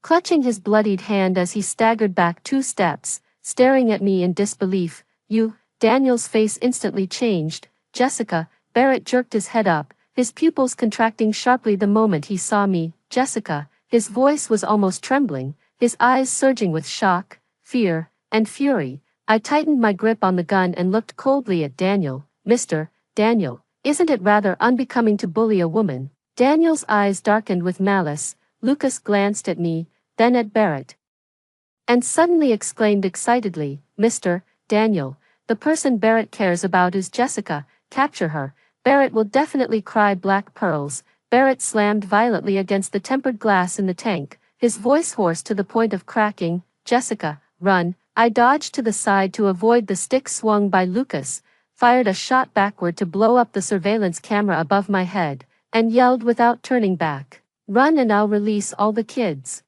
clutching his bloodied hand as he staggered back 2 steps, staring at me in disbelief. You, Daniel's face instantly changed. Jessica, Barrett jerked his head up, his pupils contracting sharply the moment he saw me. Jessica, his voice was almost trembling, his eyes surging with shock, fear, and fury. I tightened my grip on the gun and looked coldly at Daniel. Mr. Daniel, isn't it rather unbecoming to bully a woman? Daniel's eyes darkened with malice. Lucas glanced at me, then at Barrett, and suddenly exclaimed excitedly, Mr. Daniel, the person Barrett cares about is Jessica. Capture her. Barrett will definitely cry black pearls. Barrett slammed violently against the tempered glass in the tank, his voice hoarse to the point of cracking. Jessica, run. I dodged to the side to avoid the stick swung by Lucas, fired a shot backward to blow up the surveillance camera above my head, and yelled without turning back, run and I'll release all the kids.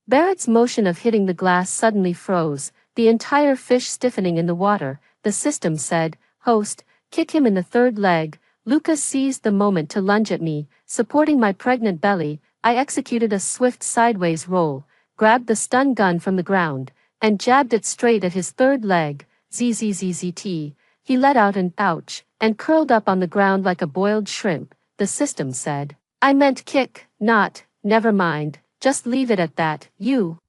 Barrett's motion of hitting the glass suddenly froze, the entire fish stiffening in the water. The system said, host, kick him in the third leg. Lucas seized the moment to lunge at me, supporting my pregnant belly. I executed a swift sideways roll, grabbed the stun gun from the ground, and jabbed it straight at his third leg. Zzzt. He let out an ouch, and curled up on the ground like a boiled shrimp. The system said, I meant kick, not, never mind, just leave it at that, you.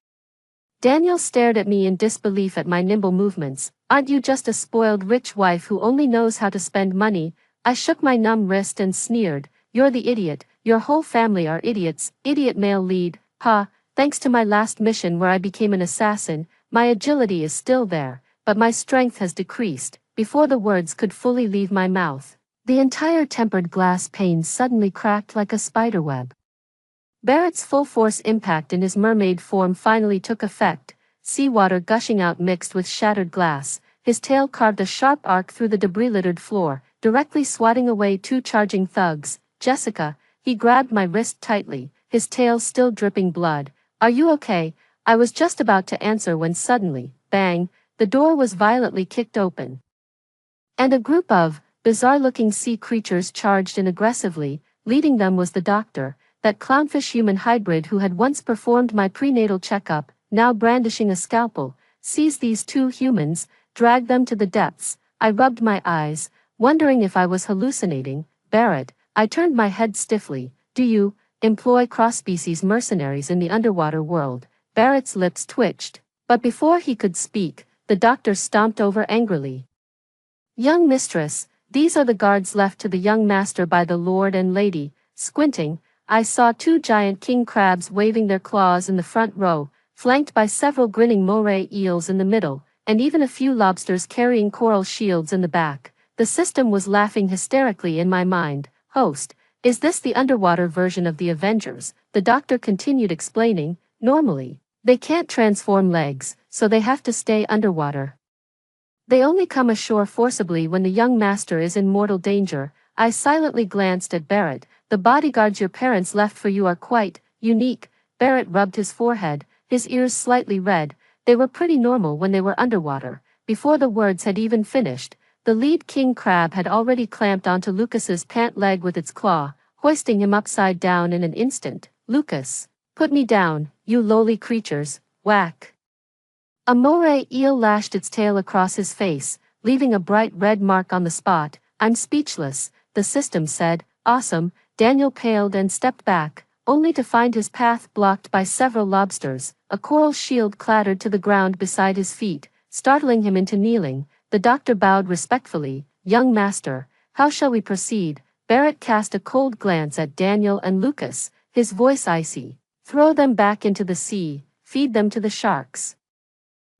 Daniel stared at me in disbelief at my nimble movements. Aren't you just a spoiled rich wife who only knows how to spend money? I shook my numb wrist and sneered, you're the idiot, your whole family are idiots. Idiot male lead. Ha, thanks to my last mission where I became an assassin, my agility is still there, but my strength has decreased. Before the words could fully leave my mouth, the entire tempered glass pane suddenly cracked like a spiderweb. Barrett's full-force impact in his mermaid form finally took effect, seawater gushing out mixed with shattered glass. His tail carved a sharp arc through the debris-littered floor, directly swatting away 2 charging thugs. Jessica, he grabbed my wrist tightly, his tail still dripping blood. Are you okay? I was just about to answer when suddenly, bang, the door was violently kicked open, and a group of bizarre-looking sea creatures charged in aggressively. Leading them was the doctor, that clownfish human hybrid who had once performed my prenatal checkup, now brandishing a scalpel. Seized these 2 humans, dragged them to the depths. I rubbed my eyes, wondering if I was hallucinating. Barrett, I turned my head stiffly. Do you employ cross-species mercenaries in the underwater world? Barrett's lips twitched, but before he could speak, the doctor stomped over angrily. Young mistress, these are the guards left to the young master by the lord and lady. Squinting, I saw 2 giant king crabs waving their claws in the front row, flanked by several grinning moray eels in the middle, and even a few lobsters carrying coral shields in the back. The system was laughing hysterically in my mind. Host, is this the underwater version of the Avengers? The doctor continued explaining, normally, they can't transform legs, so they have to stay underwater. They only come ashore forcibly when the young master is in mortal danger. I silently glanced at Barrett. The bodyguards your parents left for you are quite unique. Barrett rubbed his forehead, his ears slightly red. They were pretty normal when they were underwater. Before the words had even finished, the lead king crab had already clamped onto Lucas's pant leg with its claw, hoisting him upside down in an instant. Lucas, put me down, you lowly creatures. Whack. A moray eel lashed its tail across his face, leaving a bright red mark on the spot. I'm speechless, the system said. Awesome. Daniel paled and stepped back, only to find his path blocked by several lobsters. A coral shield clattered to the ground beside his feet, startling him into kneeling. The doctor bowed respectfully. Young master, how shall we proceed? Barrett cast a cold glance at Daniel and Lucas, his voice icy. Throw them back into the sea, feed them to the sharks.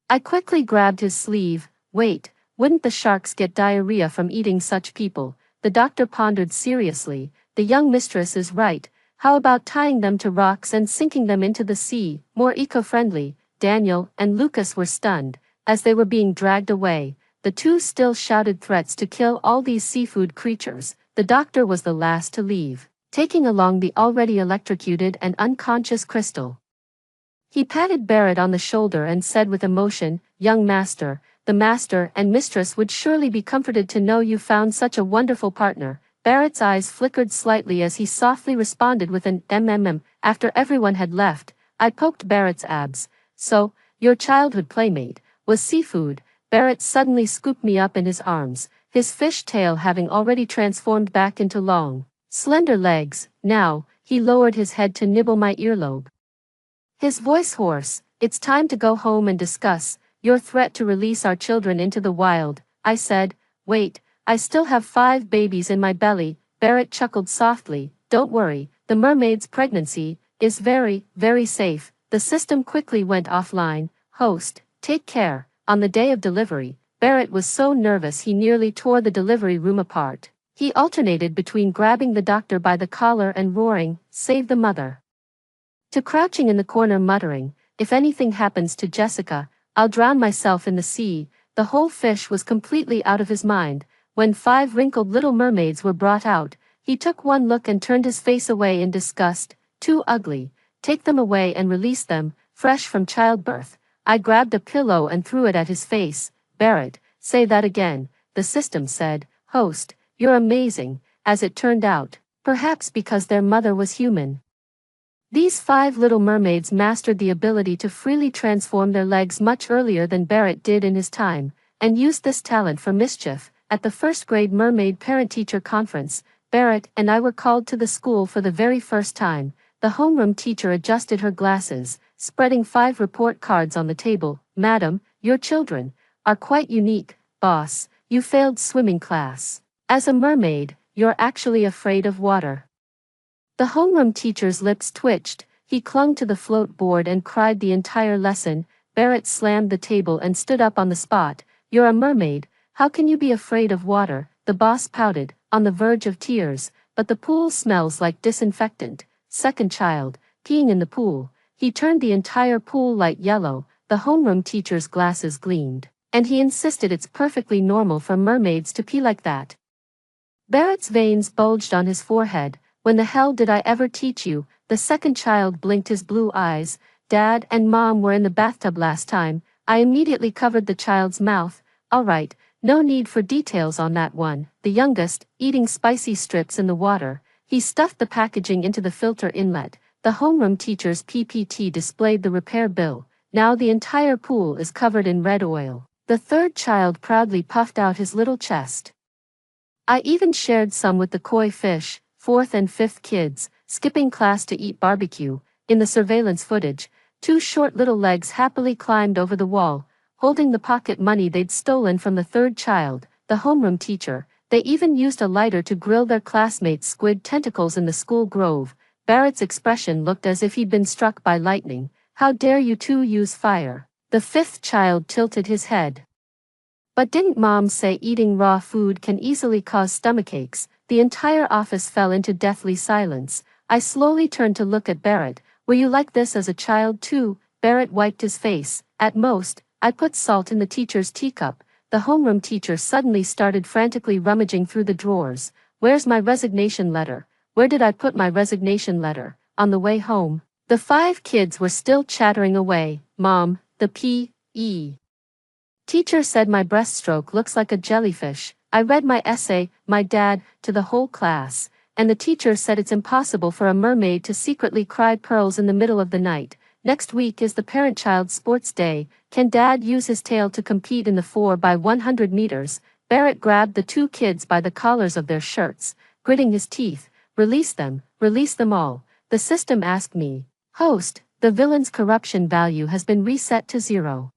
I quickly grabbed his sleeve. Wait, wouldn't the sharks get diarrhea from eating such people? The doctor pondered seriously. The young mistress is right. How about tying them to rocks and sinking them into the sea, more eco-friendly? Daniel and Lucas were stunned. As they were being dragged away, the two still shouted threats to kill all these seafood creatures. The doctor was the last to leave, taking along the already electrocuted and unconscious Crystal. He patted Barrett on the shoulder and said with emotion, "Young master, the master and mistress would surely be comforted to know you found such a wonderful partner." Barrett's eyes flickered slightly as he softly responded with an "mm." After everyone had left, I poked Barrett's abs. "So, your childhood playmate was seafood." Barrett suddenly scooped me up in his arms, his fish tail having already transformed back into long, slender legs. Now, he lowered his head to nibble my earlobe. His voice hoarse. "It's time to go home and discuss your threat to release our children into the wild," I said. "Wait, I still have 5 babies in my belly." Barrett chuckled softly. "Don't worry, the mermaid's pregnancy is very, very safe." The system quickly went offline. "Host, take care." On the day of delivery, Barrett was so nervous he nearly tore the delivery room apart. He alternated between grabbing the doctor by the collar and roaring, "Save the mother," to crouching in the corner muttering, "If anything happens to Jessica, I'll drown myself in the sea." The whole fish was completely out of his mind. When 5 wrinkled little mermaids were brought out, he took one look and turned his face away in disgust. "Too ugly. Take them away and release them, fresh from childbirth." I grabbed a pillow and threw it at his face. "Barrett, say that again," the system said. "Host, you're amazing." As it turned out, perhaps because their mother was human, these 5 little mermaids mastered the ability to freely transform their legs much earlier than Barrett did in his time, and used this talent for mischief. At the first-grade mermaid parent-teacher conference, Barrett and I were called to the school for the very first time. The homeroom teacher adjusted her glasses, spreading 5 report cards on the table. "Madam, your children are quite unique, boss. You failed swimming class. As a mermaid, you're actually afraid of water." The homeroom teacher's lips twitched. He clung to the float board and cried the entire lesson. Barrett slammed the table and stood up on the spot. "You're a mermaid. How can you be afraid of water?" The boss pouted, on the verge of tears. "But the pool smells like disinfectant." Second child, peeing in the pool. He turned the entire pool light yellow. The homeroom teacher's glasses gleamed, and he insisted it's perfectly normal for mermaids to pee like that. Barrett's veins bulged on his forehead. "When the hell did I ever teach you?" The second child blinked his blue eyes. "Dad and Mom were in the bathtub last time." I immediately covered the child's mouth. "All right, no need for details on that one." The youngest, eating spicy strips in the water. He stuffed the packaging into the filter inlet. The homeroom teacher's PPT displayed the repair bill. Now the entire pool is covered in red oil. The third child proudly puffed out his little chest. I even shared some with the koi fish. Fourth and fifth kids, skipping class to eat barbecue. In the surveillance footage, 2 short little legs happily climbed over the wall, holding the pocket money they'd stolen from the third child, the homeroom teacher. They even used a lighter to grill their classmates' squid tentacles in the school grove. Barrett's expression looked as if he'd been struck by lightning. "How dare you 2 use fire?" The 5th child tilted his head. "But didn't Mom say eating raw food can easily cause stomachaches?" The entire office fell into deathly silence. I slowly turned to look at Barrett. "Were you like this as a child too?" Barrett wiped his face. "At most, I put salt in the teacher's teacup." The homeroom teacher suddenly started frantically rummaging through the drawers. "Where's my resignation letter? Where did I put my resignation letter?" On the way home, the 5 kids were still chattering away. "Mom, the P.E. teacher said my breaststroke looks like a jellyfish." I read my essay, my dad, to the whole class, and the teacher said it's impossible for a mermaid to secretly cry pearls in the middle of the night. "Next week is the parent-child sports day. Can Dad use his tail to compete in the 4x100 meters? Barrett grabbed the 2 kids by the collars of their shirts, gritting his teeth. Release them all." The system asked me. "Host, the villain's corruption value has been reset to 0.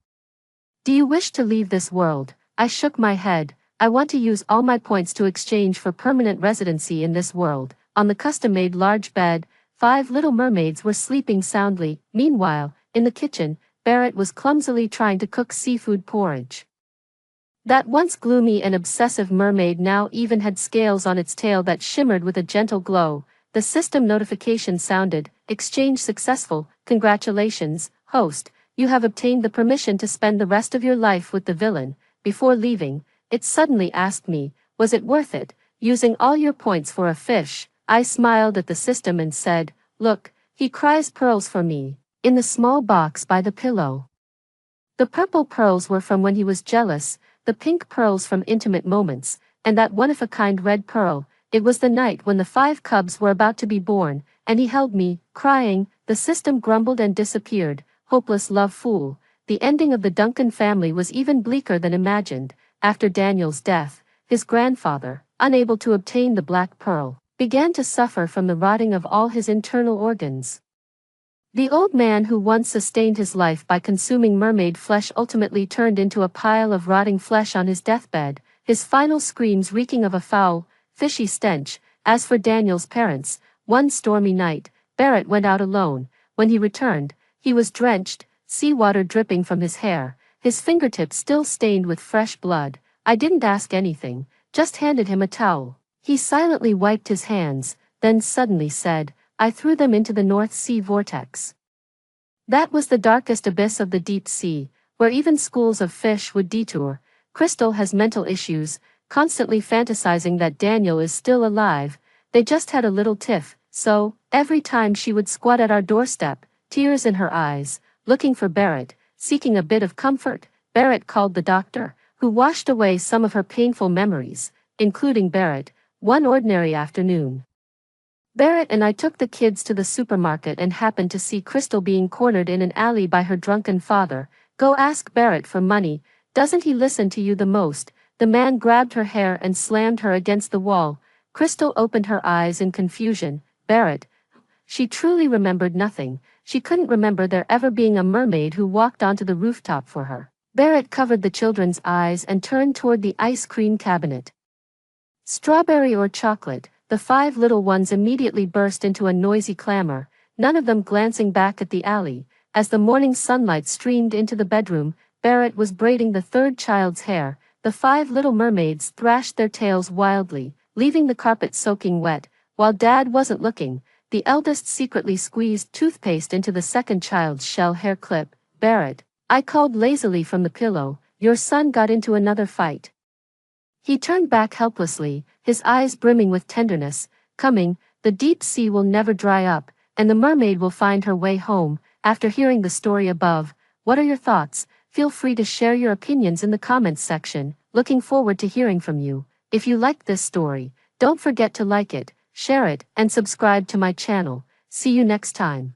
Do you wish to leave this world?" I shook my head. "I want to use all my points to exchange for permanent residency in this world." On the custom-made large bed, 5 little mermaids were sleeping soundly. Meanwhile, in the kitchen, Barrett was clumsily trying to cook seafood porridge. That once gloomy and obsessive mermaid now even had scales on its tail that shimmered with a gentle glow. The system notification sounded. "Exchange successful. Congratulations, host. You have obtained the permission to spend the rest of your life with the villain." before leaving, it suddenly asked me, was it worth it, using all your points for a fish? I smiled at the system and said, look, he cries pearls for me, in the small box by the pillow. The purple pearls were from when he was jealous, the pink pearls from intimate moments, and that one-of-a-kind red pearl, it was the night when the 5 cubs were about to be born, and he held me, crying. The system grumbled and disappeared. Hopeless love fool. The ending of the Duncan family was even bleaker than imagined. After Daniel's death, his grandfather, unable to obtain the black pearl, began to suffer from the rotting of all his internal organs. The old man who once sustained his life by consuming mermaid flesh ultimately turned into a pile of rotting flesh on his deathbed, his final screams reeking of a foul, fishy stench. As for Daniel's parents, one stormy night, Barrett went out alone. When he returned, he was drenched, seawater dripping from his hair, his fingertips still stained with fresh blood. I didn't ask anything, just handed him a towel. He silently wiped his hands, then suddenly said, I threw them into the North Sea vortex. That was the darkest abyss of the deep sea, where even schools of fish would detour. Crystal has mental issues, constantly fantasizing that Daniel is still alive. They just had a little tiff, so, every time she would squat at our doorstep, tears in her eyes, looking for Barrett, seeking a bit of comfort, Barrett called the doctor, who washed away some of her painful memories, including Barrett, one ordinary afternoon. Barrett and I took the kids to the supermarket and happened to see Crystal being cornered in an alley by her drunken father. Go ask Barrett for money, doesn't he listen to you the most? The man grabbed her hair and slammed her against the wall. Crystal opened her eyes in confusion. Barrett. She truly remembered nothing. She couldn't remember there ever being a mermaid who walked onto the rooftop for her. Barrett covered the children's eyes and turned toward the ice cream cabinet. Strawberry or chocolate? The 5 little ones immediately burst into a noisy clamor, none of them glancing back at the alley. As the morning sunlight streamed into the bedroom, Barrett was braiding the 3rd child's hair. The 5 little mermaids thrashed their tails wildly, leaving the carpet soaking wet. While Dad wasn't looking, the eldest secretly squeezed toothpaste into the 2nd child's shell hair clip. Barrett, I called lazily from the pillow, your son got into another fight. He turned back helplessly, his eyes brimming with tenderness. Coming, the deep sea will never dry up, and the mermaid will find her way home. After hearing the story above, what are your thoughts? Feel free to share your opinions in the comments section. Looking forward to hearing from you. If you liked this story, don't forget to like it, share it, and subscribe to my channel. See you next time.